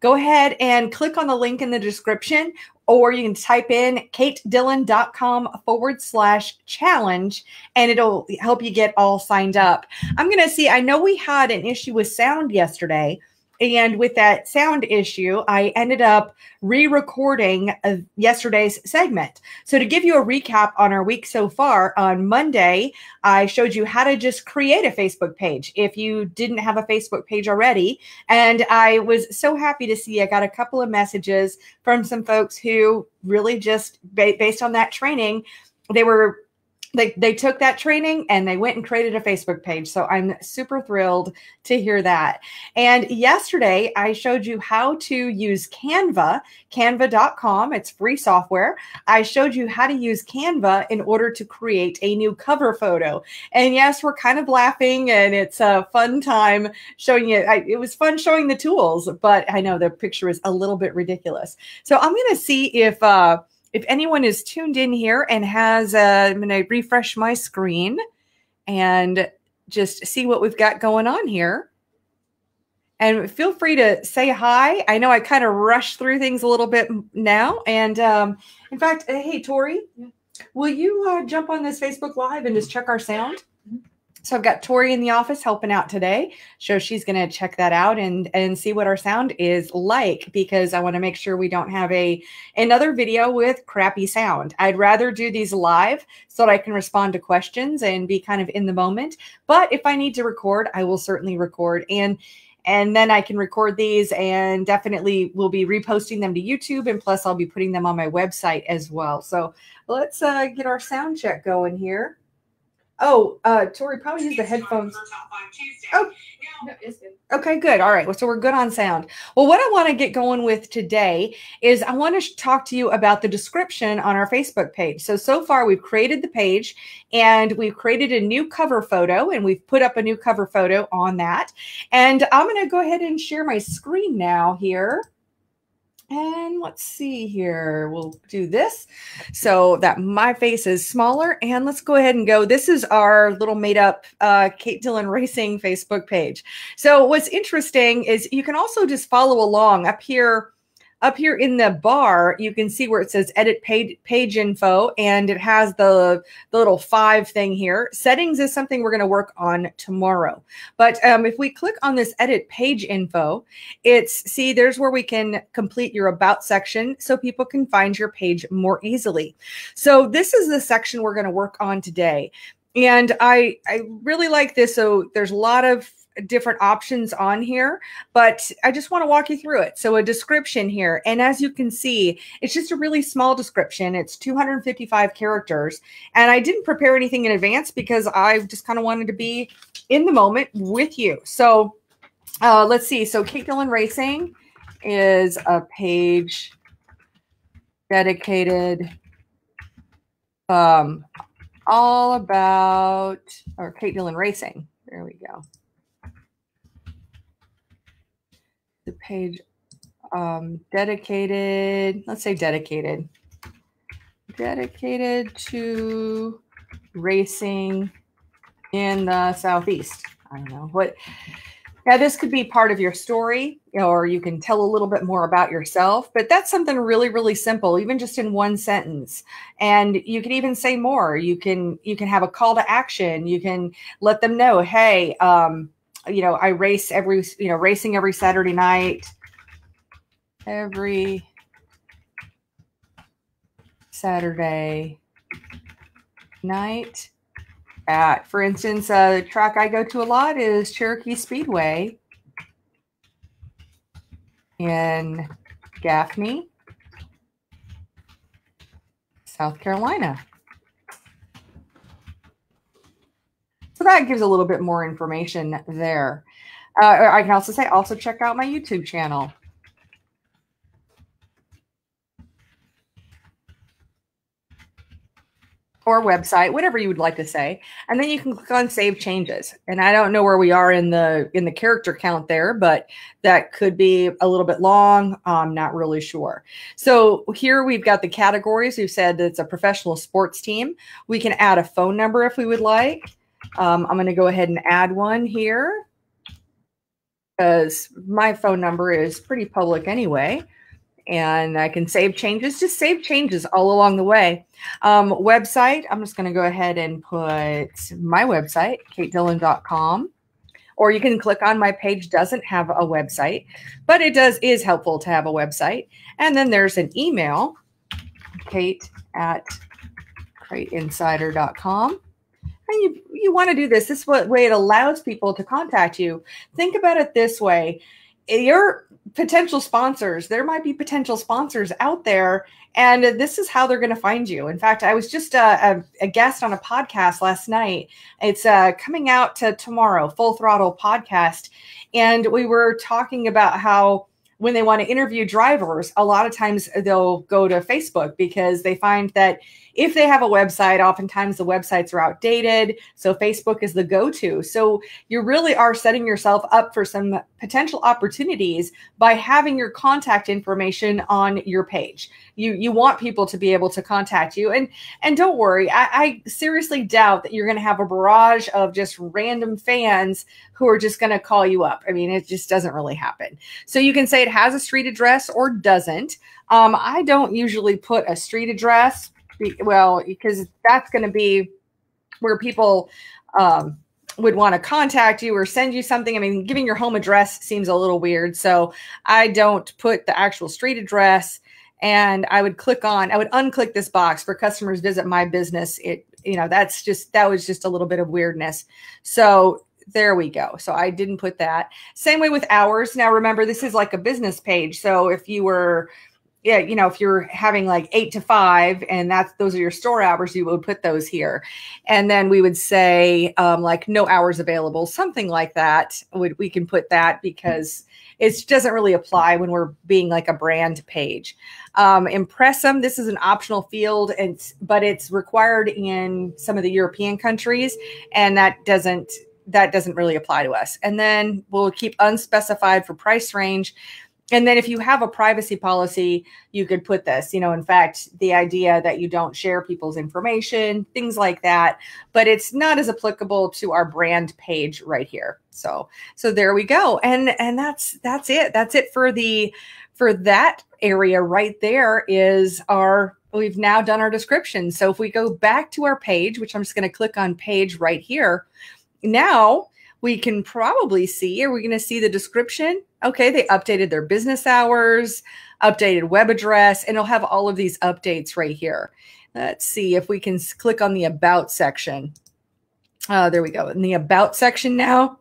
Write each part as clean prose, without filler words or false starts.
go ahead and click on the link in the description, or you can type in katedillon.com/challenge, and it'll help you get all signed up. I'm going to see, I know we had an issue with sound yesterday. And with that sound issue, I ended up re-recording yesterday's segment. So to give you a recap on our week so far, on Monday, I showed you how to just create a Facebook page if you didn't have a Facebook page already. And I was so happy to see I got a couple of messages from some folks who really just, based on that training, they took that training and they went and created a Facebook page. So I'm super thrilled to hear that. And yesterday I showed you how to use Canva, canva.com. It's free software. I showed you how to use Canva in order to create a new cover photo. And yes, we're kind of laughing and it's a fun time showing you. It was fun showing the tools, but I know the picture is a little bit ridiculous. So I'm going to see if anyone is tuned in here and has, I'm going to refresh my screen and just see what we've got going on here. And feel free to say hi. I know I kind of rushed through things a little bit now. And in fact, hey, Tori, will you jump on this Facebook Live and just check our sound? So I've got Tori in the office helping out today. So she's going to check that out and see what our sound is like, because I want to make sure we don't have another video with crappy sound. I'd rather do these live so that I can respond to questions and be kind of in the moment. But if I need to record, I will certainly record. And then I can record these and definitely will be reposting them to YouTube. And plus I'll be putting them on my website as well. So let's get our sound check going here. Oh, Tori, probably use the headphones. Oh, no, it's good. Okay, good. All right. Well, so we're good on sound. Well, what I want to get going with today is I want to talk to you about the description on our Facebook page. So far we've created the page and we've created a new cover photo and we've put up a new cover photo on that. And I'm going to go ahead and share my screen now here. And let's see here. We'll do this so that my face is smaller. And let's go ahead and go. This is our little made up Kate Dillon Racing Facebook page. So what's interesting is you can also just follow along up here. Up here in the bar, you can see where it says edit page info, and it has the little 5 thing here. Settings is something we're going to work on tomorrow. But if we click on this edit page info, see, there's where we can complete your about section so people can find your page more easily. So this is the section we're going to work on today. And I really like this. So there's a lot of different options on here, but I just want to walk you through it. So a description here. And as you can see, it's just a really small description. It's 255 characters. And I didn't prepare anything in advance because I just kind of wanted to be in the moment with you. So let's see. So Kate Dillon Racing is a page dedicated all about, or Kate Dillon Racing. There we go. The page dedicated, let's say dedicated to racing in the Southeast. I don't know what. Now, this could be part of your story, or you can tell a little bit more about yourself, but that's something really, really simple, even just in one sentence. And you can even say more. You can have a call to action. You can let them know, hey, I race racing every Saturday night, every Saturday night at, for instance, the track I go to a lot is Cherokee Speedway in Gaffney, South Carolina. So that gives a little bit more information there. I can also say, also check out my YouTube channel. Or website, whatever you would like to say. And then you can click on Save Changes. And I don't know where we are in the character count there, but that could be a little bit long. I'm not really sure. So here we've got the categories. We've said that it's a professional sports team. We can add a phone number if we would like. I'm going to go ahead and add one here. because my phone number is pretty public anyway. And I can save changes, just save changes all along the way. Website, I'm just going to go ahead and put my website, katedillon.com. Or you can click on my page, doesn't have a website, but it is helpful to have a website. And then there's an email, kate@crateinsider.com. And you want to do this. This is what way it allows people to contact you. Think about it this way. Your potential sponsors, there might be potential sponsors out there, and this is how they're going to find you. In fact, I was just a guest on a podcast last night. It's coming out to tomorrow, Full Throttle Podcast. And we were talking about how when they want to interview drivers, a lot of times they'll go to Facebook because they find that if they have a website, oftentimes the websites are outdated. So Facebook is the go-to. So you really are setting yourself up for some potential opportunities by having your contact information on your page. You want people to be able to contact you. And don't worry, I seriously doubt that you're going to have a barrage of just random fans who are just going to call you up. I mean, it just doesn't really happen. So you can say it has a street address or doesn't. I don't usually put a street address. Well, because that's going to be where people would want to contact you or send you something. I mean, giving your home address seems a little weird. So I don't put the actual street address, and I would unclick this box for customers visit my business. That was just a little bit of weirdness. So there we go. So I didn't put that. Same way with hours. Now, remember, this is like a business page. So if you were if you're having like 8 to 5 and those are your store hours, you would put those here. And then we would say like no hours available, something like that. We can put that because it doesn't really apply when we're being like a brand page. Impressum, this is an optional field, but it's required in some of the European countries, and that doesn't really apply to us. And then we'll keep unspecified for price range. And then if you have a privacy policy, you could put this, in fact, the idea that you don't share people's information, things like that, but it's not as applicable to our brand page right here. So there we go. And that's it. That's it for that area right there we've now done our description. So if we go back to our page, which I'm just going to click on page right here, now we can probably see, are we going to see the description? Okay, they updated their business hours, updated web address, and it'll have all of these updates right here. Let's see if we can click on the About section. There we go. In the About section now,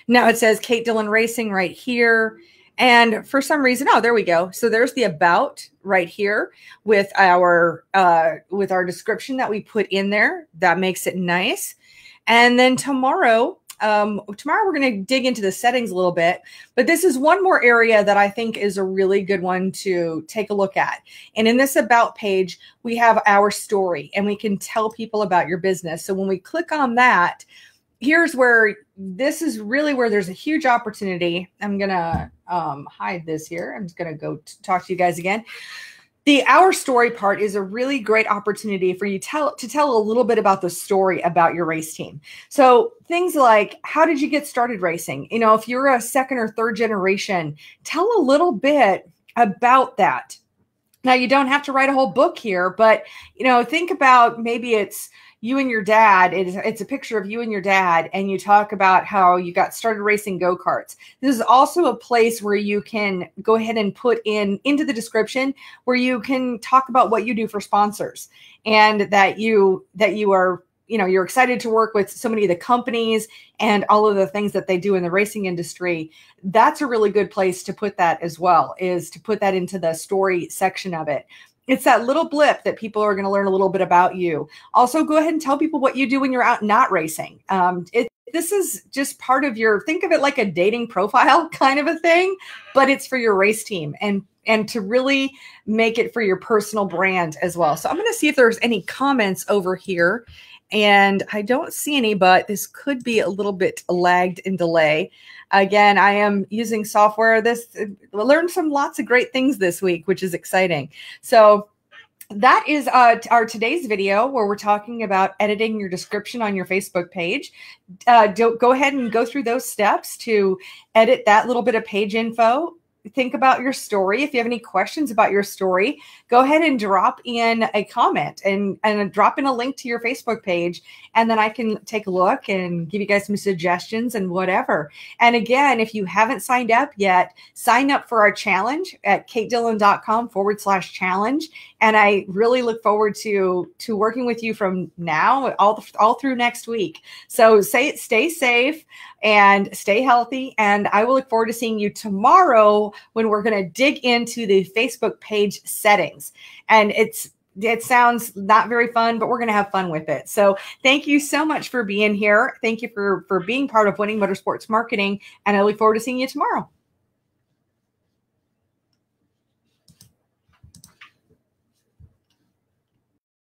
now it says Kate Dillon Racing right here. And for some reason, there we go. So there's the About right here with our description that we put in there. That makes it nice. And then tomorrow we're going to dig into the settings a little bit, but this is one more area that I think is a really good one to take a look at. And in this About page, we have our story, and we can tell people about your business. So when we click on that, this is really where there's a huge opportunity. I'm going to hide this here. I'm just going to go talk to you guys again. The Our Story part is a really great opportunity for you to tell a little bit about the story about your race team. So things like, how did you get started racing? If you're a second or third generation, tell a little bit about that. Now, you don't have to write a whole book here, but, think about maybe it's you and your dad. It's a picture of you and your dad, and you talk about how you got started racing go-karts. This is also a place where you can go ahead and put into the description where you can talk about what you do for sponsors, and that you are, you're excited to work with so many of the companies and all of the things that they do in the racing industry. That's a really good place to put that as well, is to put that into the story section of it. It's that little blip that people are going to learn a little bit about you. Also, go ahead and tell people what you do when you're out not racing. This is just part of think of it like a dating profile kind of a thing, but it's for your race team and to really make it for your personal brand as well. So I'm going to see if there's any comments over here. And I don't see any, but this could be a little bit lagged and delay. Again, I am using software. Learned lots of great things this week, which is exciting. So that is our today's video, where we're talking about editing your description on your Facebook page. Go ahead and go through those steps to edit that little bit of page info. Think about your story. If you have any questions about your story, go ahead and drop in a comment and drop in a link to your Facebook page. And then I can take a look and give you guys some suggestions and whatever. And again, if you haven't signed up yet, sign up for our challenge at katedillon.com/challenge. And I really look forward to working with you from now all through next week. So stay safe and stay healthy. And I will look forward to seeing you tomorrow when we're going to dig into the Facebook page settings. And it sounds not very fun, but we're going to have fun with it. So thank you so much for being here. Thank you for being part of Winning Motorsports Marketing. And I look forward to seeing you tomorrow.